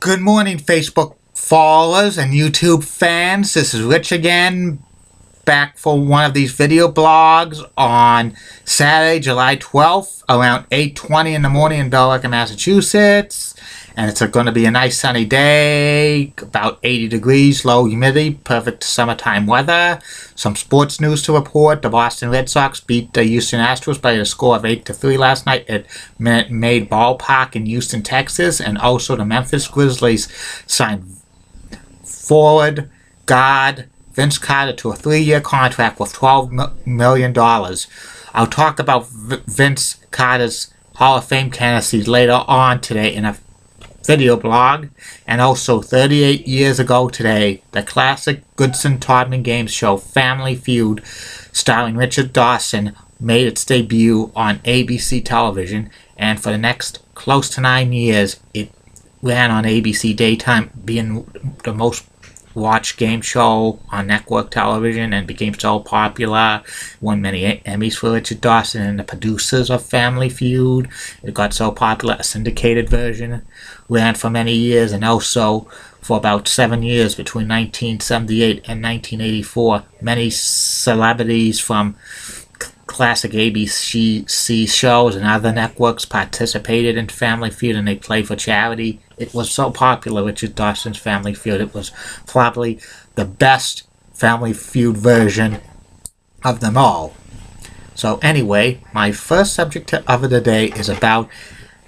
Good morning, Facebook followers and YouTube fans. This is Rich again, back for one of these video blogs on Saturday, July 12th, around 8:20 in the morning in Billerica, Massachusetts. And it's going to be a nice sunny day, about 80 degrees, low humidity, perfect summertime weather. Some sports news to report. The Boston Red Sox beat the Houston Astros by a score of 8-3 last night at Minute Maid Ballpark in Houston, Texas. And also the Memphis Grizzlies signed forward guard Vince Carter to a 3-year contract with $12 million. I'll talk about Vince Carter's Hall of Fame candidacy later on today in a video blog. And also 38 years ago today, the classic Goodson-Todman Games show Family Feud, starring Richard Dawson, made its debut on ABC television, and for the next close to 9 years it ran on ABC daytime, being the most watched game show on network television, and became so popular, won many Emmys for Richard Dawson and the producers of Family Feud. It got so popular, a syndicated version ran for many years, and also for about 7 years between 1978 and 1984. Many celebrities from classic ABC shows and other networks participated in Family Feud, and they played for charity. It was so popular, Richard Dawson's Family Feud. It was probably the best Family Feud version of them all. So anyway, my first subject of the day is about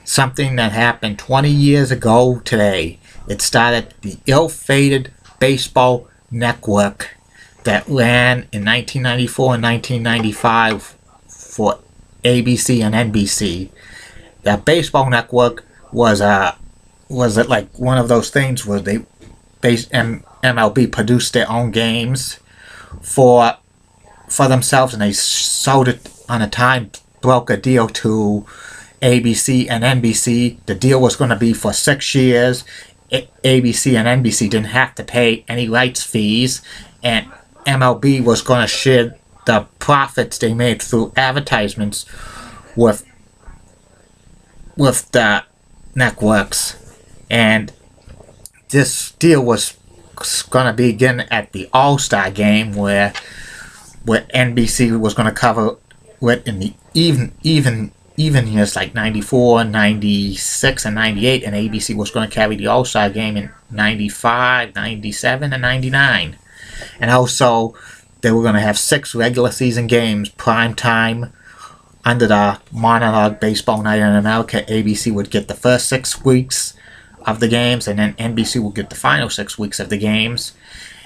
something that happened 20 years ago today. It started the ill-fated baseball network that ran in 1994 and 1995 for ABC and NBC. That baseball network was it like one of those things where they MLB produced their own games for themselves, and they sold it on a time, broke a deal to ABC and NBC. The deal was going to be for 6 years. ABC and NBC didn't have to pay any rights fees, and MLB was going to share the profits they made through advertisements with the networks. And this deal was going to begin at the All-Star game, where NBC was going to cover it in the even years like 94, 96, and 98, and ABC was going to carry the All-Star game in 95, 97, and 99. And also, they were going to have 6 regular season games, prime time, under the monologue Baseball Night in America. ABC would get the first 6 weeks of the games, and then NBC would get the final 6 weeks of the games.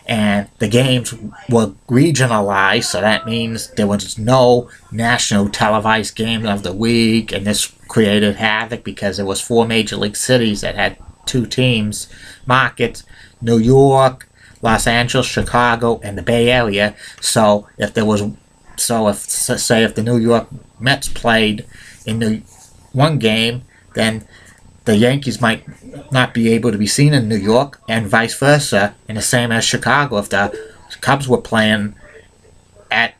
And the games were regionalized, so that means there was no national televised game of the week, and this created havoc because there was 4 major league cities that had 2 teams, markets, New York, Los Angeles, Chicago, and the Bay Area. So if the New York Mets played in one game, then the Yankees might not be able to be seen in New York, and vice versa. And the same as Chicago. If the Cubs were playing at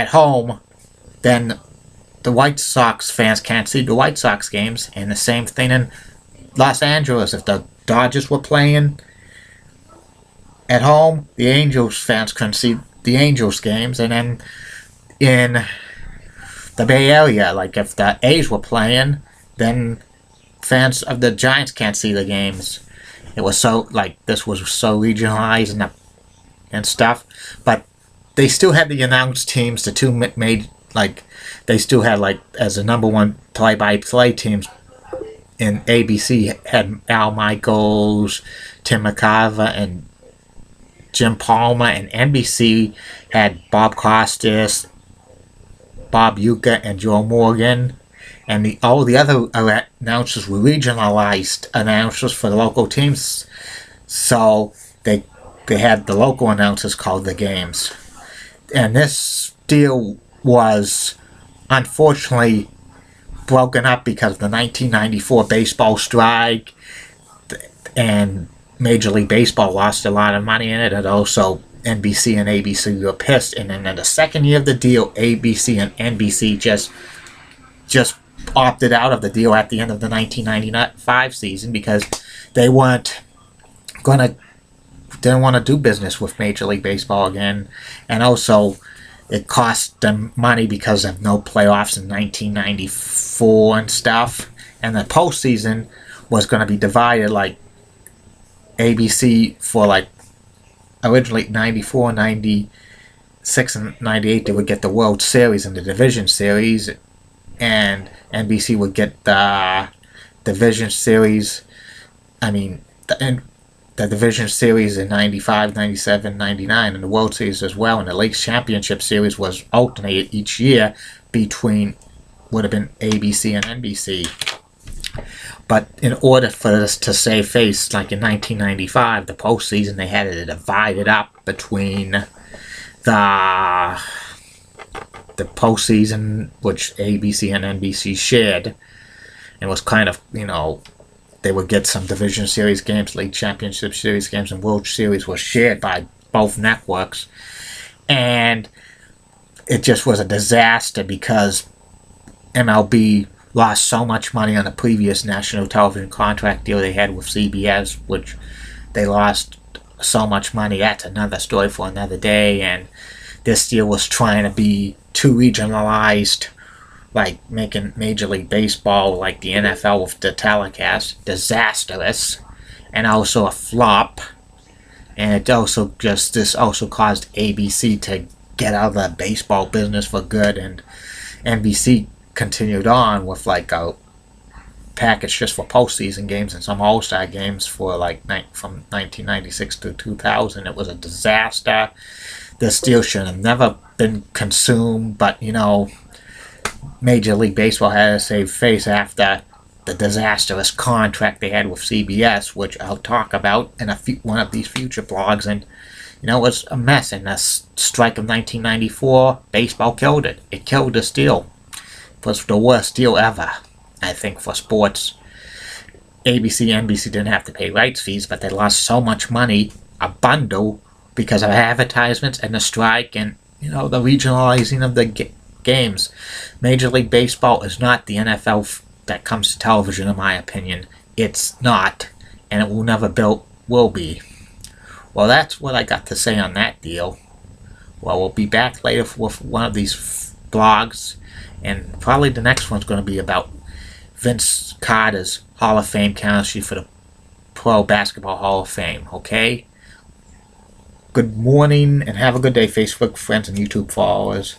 home, then the White Sox fans can't see the White Sox games. And the same thing in Los Angeles. If the Dodgers were playing at home, the Angels fans couldn't see the Angels games. And then in the Bay Area, like if the A's were playing, then fans of the Giants can't see the games. It was so, this was so regionalized and stuff. But they still had the announced teams, the 2 made, they still had, as the number 1 play-by-play teams in ABC, had Al Michaels, Tim McCarver, and Jim Palmer, and NBC had Bob Costas, Bob Uecker, and Joe Morgan. And all the other announcers were regionalized announcers for the local teams. So they had the local announcers called the games. And this deal was unfortunately broken up because of the 1994 baseball strike, and Major League Baseball lost a lot of money in it, and also NBC and ABC were pissed. And then in the second year of the deal, ABC and NBC just opted out of the deal at the end of the 1995 season because they didn't want to do business with Major League Baseball again, and also it cost them money because of no playoffs in 1994 and stuff, and the postseason was going to be divided like ABC for like originally 94, 96, and 98 they would get the World Series and the Division Series, and NBC would get the Division Series. I mean, the Division Series in 95, 97, 99, and the World Series as well. And the League Championship Series was alternated each year between, would have been ABC and NBC. But in order for this to save face, like in 1995, the postseason, they had it divided up between the postseason, which ABC and NBC shared, and was kind of, they would get some Division Series games, League Championship Series games, and World Series was shared by both networks. And it just was a disaster because MLB lost so much money on the previous national television contract deal they had with CBS, which they lost so much money. That's another story for another day. And this deal was trying to be too regionalized, like making Major League Baseball like the NFL with the telecast disastrous, and also a flop. And it also this also caused ABC to get out of the baseball business for good, and NBC continued on with like a package just for postseason games and some All-Star games for like from 1996 to 2000. It was a disaster. This deal should have never been consumed, but Major League Baseball had to save face after the disastrous contract they had with CBS, which I'll talk about in one of these future blogs. And it was a mess. And the strike of 1994, baseball killed it. It killed this deal. It was the worst deal ever, I think, for sports. ABC, NBC didn't have to pay rights fees, but they lost so much money, a bundle, because of advertisements and the strike and the regionalizing of the games. Major League Baseball is not the NFL that comes to television, in my opinion. It's not, and it will be. Well, that's what I got to say on that deal. Well, we'll be back later with one of these blogs, and probably the next one's going to be about Vince Carter's Hall of Fame candidacy for the Pro Basketball Hall of Fame, okay? Good morning, and have a good day, Facebook friends and YouTube followers.